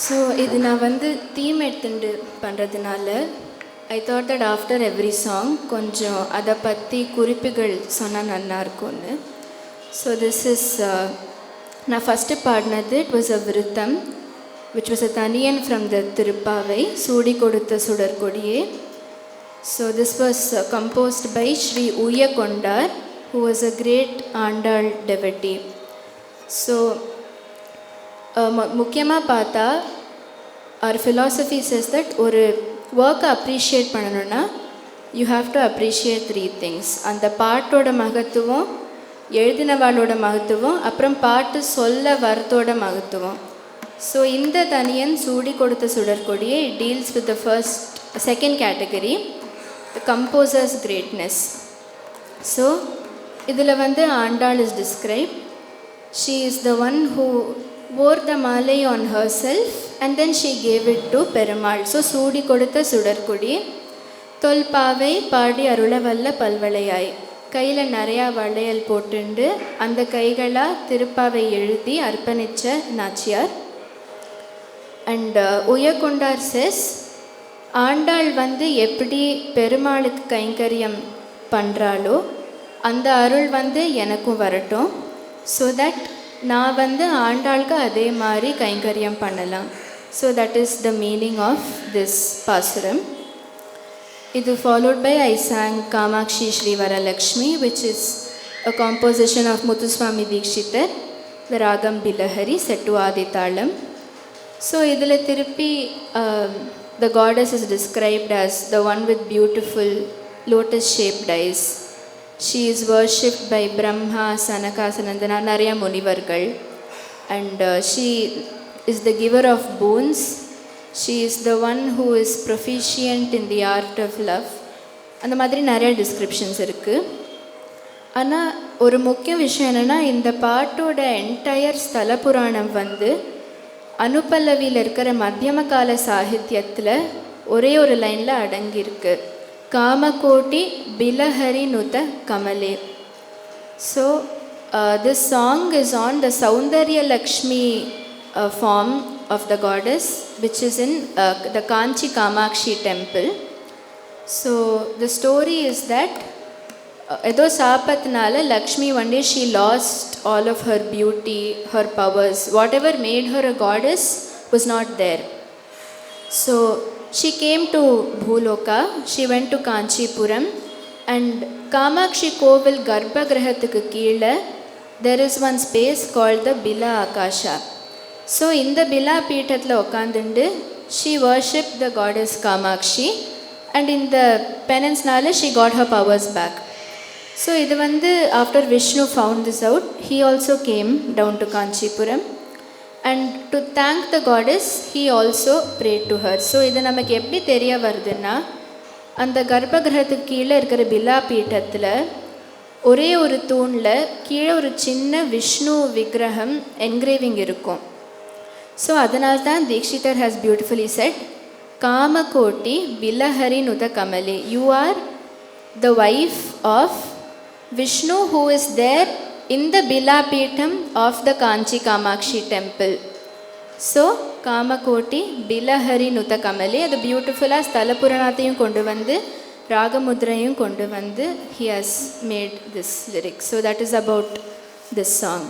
So இது நான் வந்து தீம் எடுத்துட்டு பண்ணுறதுனால I thought that after every song கொஞ்சம் அதை பற்றி குறிப்புகள் சொன்னால் நல்லா இருக்கும்னு. ஸோ திஸ் இஸ் நான் ஃபஸ்ட்டு பாடினது இட் வாஸ் அ விருத்தம் விச் வாஸ் அ தனியன் ஃப்ரம் த திருப்பாவை சூடி கொடுத்த சுடற்கொடியே. So this was composed by Shri Uyyakondar who was a great Andal devotee. ஸோ முக்கியமாக பார்த்தா our philosophy says that ஒரு ஒர்க்கை அப்ரிஷியேட் பண்ணணுன்னா you have to appreciate 3 things. அந்த பாட்டோட மகத்துவம், எழுதினவாளோட மகத்துவம், அப்புறம் பாட்டு சொல்ல வரத்தோட மகத்துவம். ஸோ இந்த தனியன் சூடி கொடுத்த சுடற்கொடியே deals with the second category, the composers greatness. So இதில் வந்து Andal is describe. She is the one who wore the malai on herself and then she gave it to Perumal. So சூடி கொடுத்த சுடற்கொடி தொல்பாவை பாடி அருளவல்ல பல்வளையாய், கையில் நிறையா வளையல் போட்டுண்டு அந்த கைகளாக திருப்பாவை எழுதி அர்ப்பணித்த நாச்சியார். அண்ட் உய்யகொண்டார் செஸ் ஆண்டாள் வந்து எப்படி பெருமாளுக்கு கைங்கரியம் பண்ணுறாளோ அந்த அருள் வந்து எனக்கும் வரட்டும், ஸோ தட் நான் வந்து ஆண்டாளுக்கு அதே மாதிரி கைங்கரியம் பண்ணலாம். So that is the meaning of this பாசுரம். இது followed by a song Kamakshi Shri Varalakshmi which is a composition of Muthuswami Dikshitar, the ராகம் பிலஹரி செட் டு ஆதிதாளம். ஸோ இதில் திருப்பி the goddess is described as the one with beautiful lotus shaped eyes. She is worshipped by Brahma, Sanaka, Sanandana, நிறைய முனிவர்கள். And she is the giver of boons. She is the one who is proficient in the art of love. அந்த மாதிரி நிறைய descriptions இருக்குது. ஆனால் ஒரு முக்கிய விஷயம் என்னென்னா, இந்த பாட்டோட என்டையர் ஸ்தல புராணம் வந்து அனுபல்லவியில் இருக்கிற மத்தியம கால சாகித்யத்தில் ஒரே ஒரு லைனில் அடங்கியிருக்கு, காமகோட்டி பிலஹரி நுத கமலே. So this song is on the Soundarya Lakshmi form of the goddess which is in the Kanchi Kamakshi temple. So the story is that ஏதோ சாபத்தினால Lakshmi one day she lost all of her beauty, her powers, whatever made her a goddess was not there. So she came to Bhuloka, she went to Kanchipuram, and Kamakshi Kovil Garbhagrihathukku keela there is one space called the Bila Akasha. So in the Bila Peethathla ukandundu she worshipped the goddess Kamakshi, and in the penance nala she got her powers back. So idu vandu after Vishnu found this out, he also came down to Kanchipuram. And to thank the goddess, he also prayed to her. So இது நமக்கு எப்படி தெரிய வருதுன்னா, அந்த கர்ப்பகிரகத்துக்கு கீழே இருக்கிற பிலா பீட்டத்தில் ஒரே ஒரு தூணில் கீழே ஒரு சின்ன விஷ்ணு விக்கிரகம் என்கிரேவிங் இருக்கும். ஸோ அதனால தான் தீக்ஷிதர் ஹேஸ் பியூட்டிஃபுல்லி செட், காமகோட்டி பிலஹரி நுத கமலே, you are the wife of Vishnu who is there in the Bilapeetham of the Kanchi Kamakshi temple. So Kamakoti Bilahari Nuta Kamale, அது பியூட்டிஃபுல்லாக ஸ்தல புராணத்தையும் கொண்டு வந்து ராகமுத்ரையும் கொண்டு வந்து he has made this lyric. So that is about this song.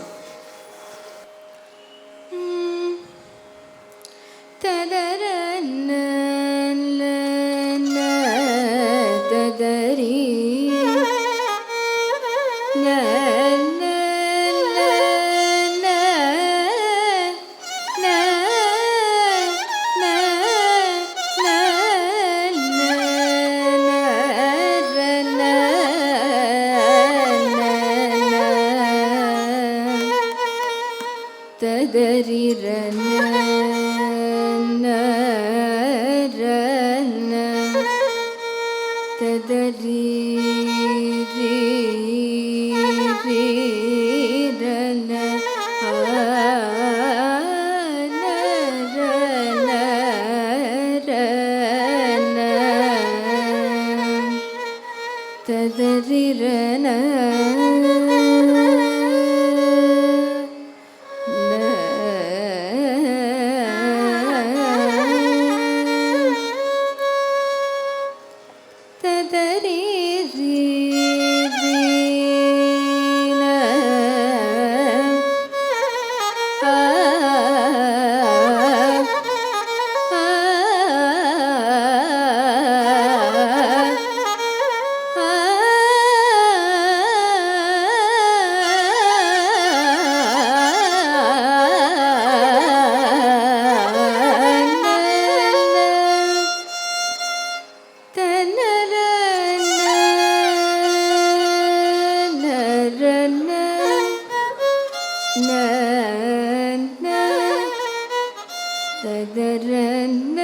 ததரன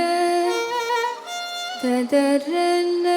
ததரன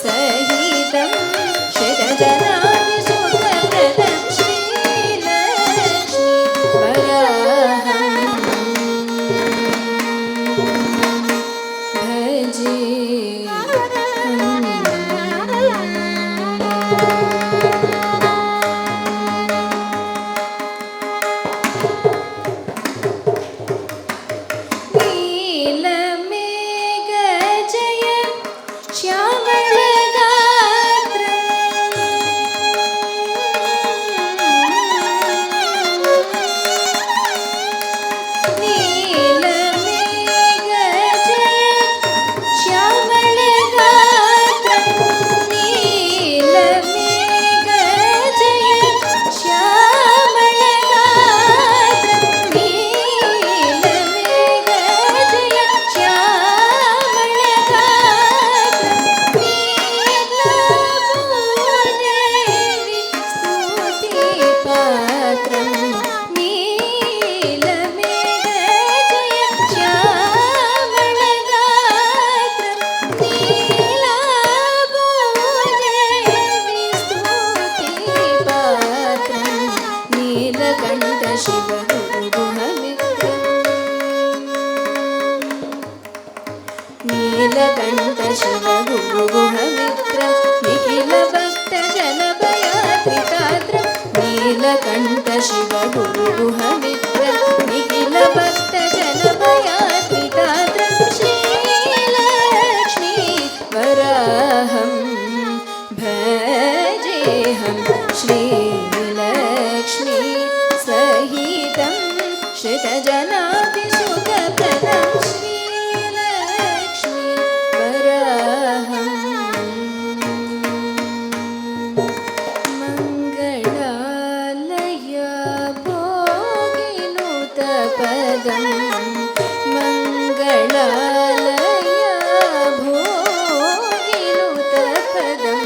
सहितं श्रितजनाभिसुतप्रदं श्रीलक्ष्मी वराहं नीलकण्ठ शिवगुरुगुहमित्र निखिलभक्तजनभयात्रितात्र नीलकण्ठ शिवगुरुगुहमित्र निखिलभक्तजनभयात्रितात्र श्रीलक्ष्मी वराहं भजेऽहं श्रीलक्ष्मी सहितं श्रितजनाभिसुतप्रदं श्रीलक्ष्मी वराहं मङ्गलालय भोगिनुतपदं मङ्गलालय भोगिनुतपदं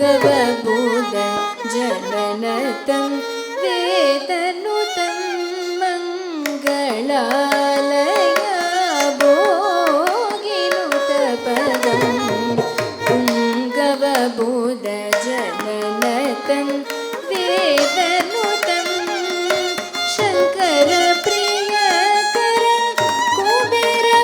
गङ्गवबुध जननतं वेदनुतं मङ्गलालय भोगिनुतपदं पुङ्गवबुध जननतं वेदनुतं शङ्करप्रियकरं कुबेरप्रतिष्ठितम्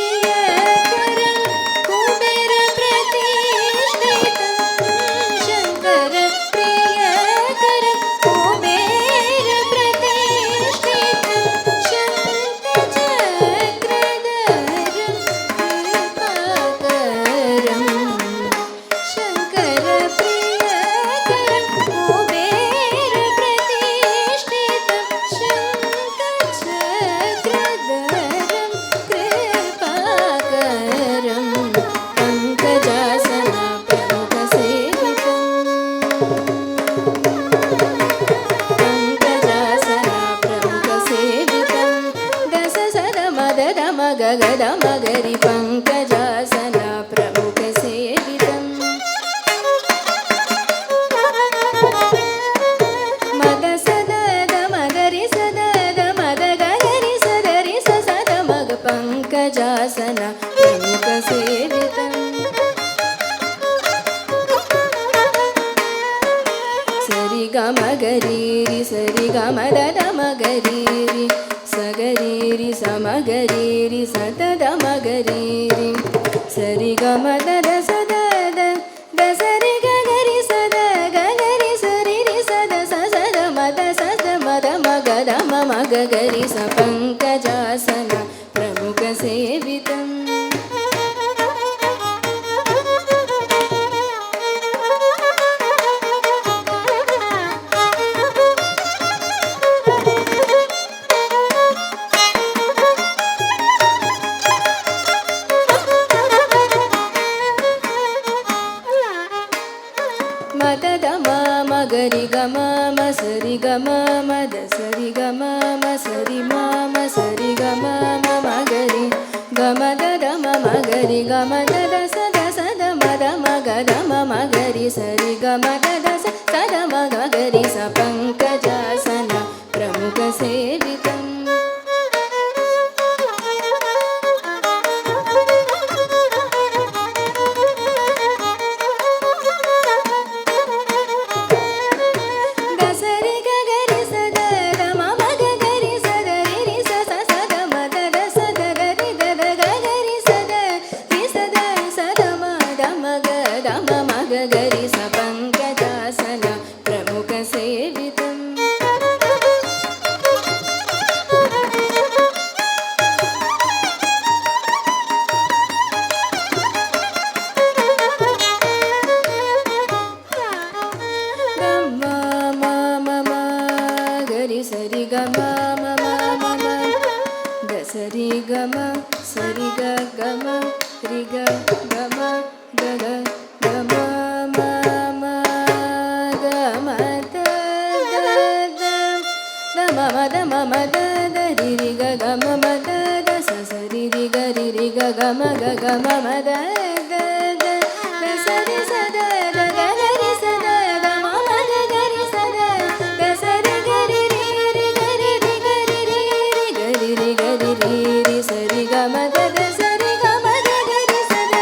शङ्करप्रियकरं कुबेरप्रतिष्ठितं शङ्करप्रियकरं कुबेरप्रतिष्ठितं शङ्खचक्रधरं कृपाकरं शङ्करप्रियकरं कुबेरप्रतिष्ठितं शङ्खचक्रधरं कृपाकरं पङ्कजासना प्रमुखसेवितं पङ्कजासना प्रमुखसेवितं दशसदमददमगगदमगरि पङ्कजासना प्रमुखसेवितं मदसददमगरि सददमदगगरि सदरि ससदमग पङ्कजासना प्रमुखसेवितं सरिगमगरीरि सरिगमददमगरीरि सगरीरि समगरीरि सददमगरीरि सरिगमदद सदद दसरिगगरि सदगगरि सरिरि सद ससदमद सदमदमगदमगगरि सपङ्कजासना प्रमुखसेवितं मददमगरि गमम सरि गमम दसरि गमम सरि मम सरि गमम मगरि गमददमगरि गमदद सद सदमद సద మగ దమ మగరి సరి గమ గద సద మగ గరి స పంకజాసన ప్రముఖ సేవితం గరి స పంకజాసన ప్రముఖ సేవితం గమ మమ గరి సరి గమ మమ మమ గసరి గమ సరి గ గమ రి గ గమ గగ గమ మద మమ ద రి రి గ గ మ మ ద ద స స రి రి గ రి రి గ గ మ గ గ మ మ ద ద ద ద స రి స ద ద గ గ రి స ద ద మ మ ద గ రి స ద ద స రి గ రి రి రి గ రి రి గ రి రి రి గ రి రి గ రి రి రి స రి గ మ ద ద స రి గ మ ద గ రి స ద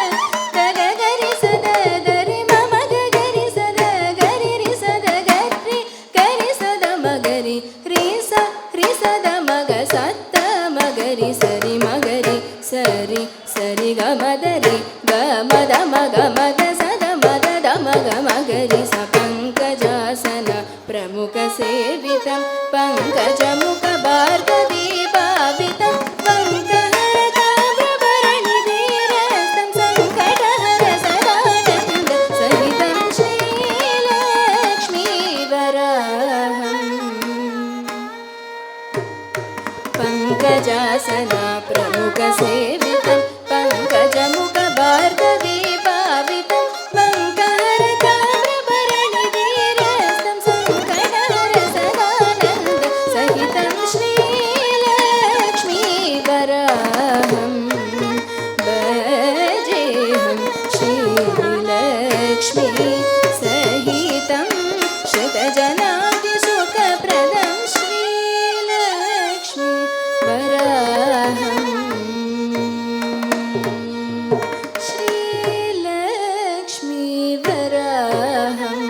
ద గ గ రి స ద ద రి మ మ ద గ రి స ద గ రి రి స ద గ రి గ రి స ద మ గ రి రి స రి స ద మ గ స త మ గ రి స రి మ గ రి స రి స రి గ మ ద రి గ మ ద మ గ మ ద స ద మ ద ద మ గ మ గ రి స పంకజాసన ప్రముఖ సేవితం పంకజముఖ భార్గవీ భావితం పంకహర తామ్రభరణి ధీరస్తం సంకటహర సదానంద సహితం శ్రీలక్ష్మీ వరాహం పంకజాసన ప్రముఖ సేవితం పంకజముఖ భార్గవీ భావితం పంకహర తామ్రభరణి ధీరస్తం సంకటహర సదానంద సహితం శ్రీలక్ష్మీ వరాహం భజేహం శ్రీలక్ష్మీ సహితం శతజనాది సుఖప్రదం శ్రీలక్ష్మీ వరాహం శ్రీలక్ష్మీ వరాహం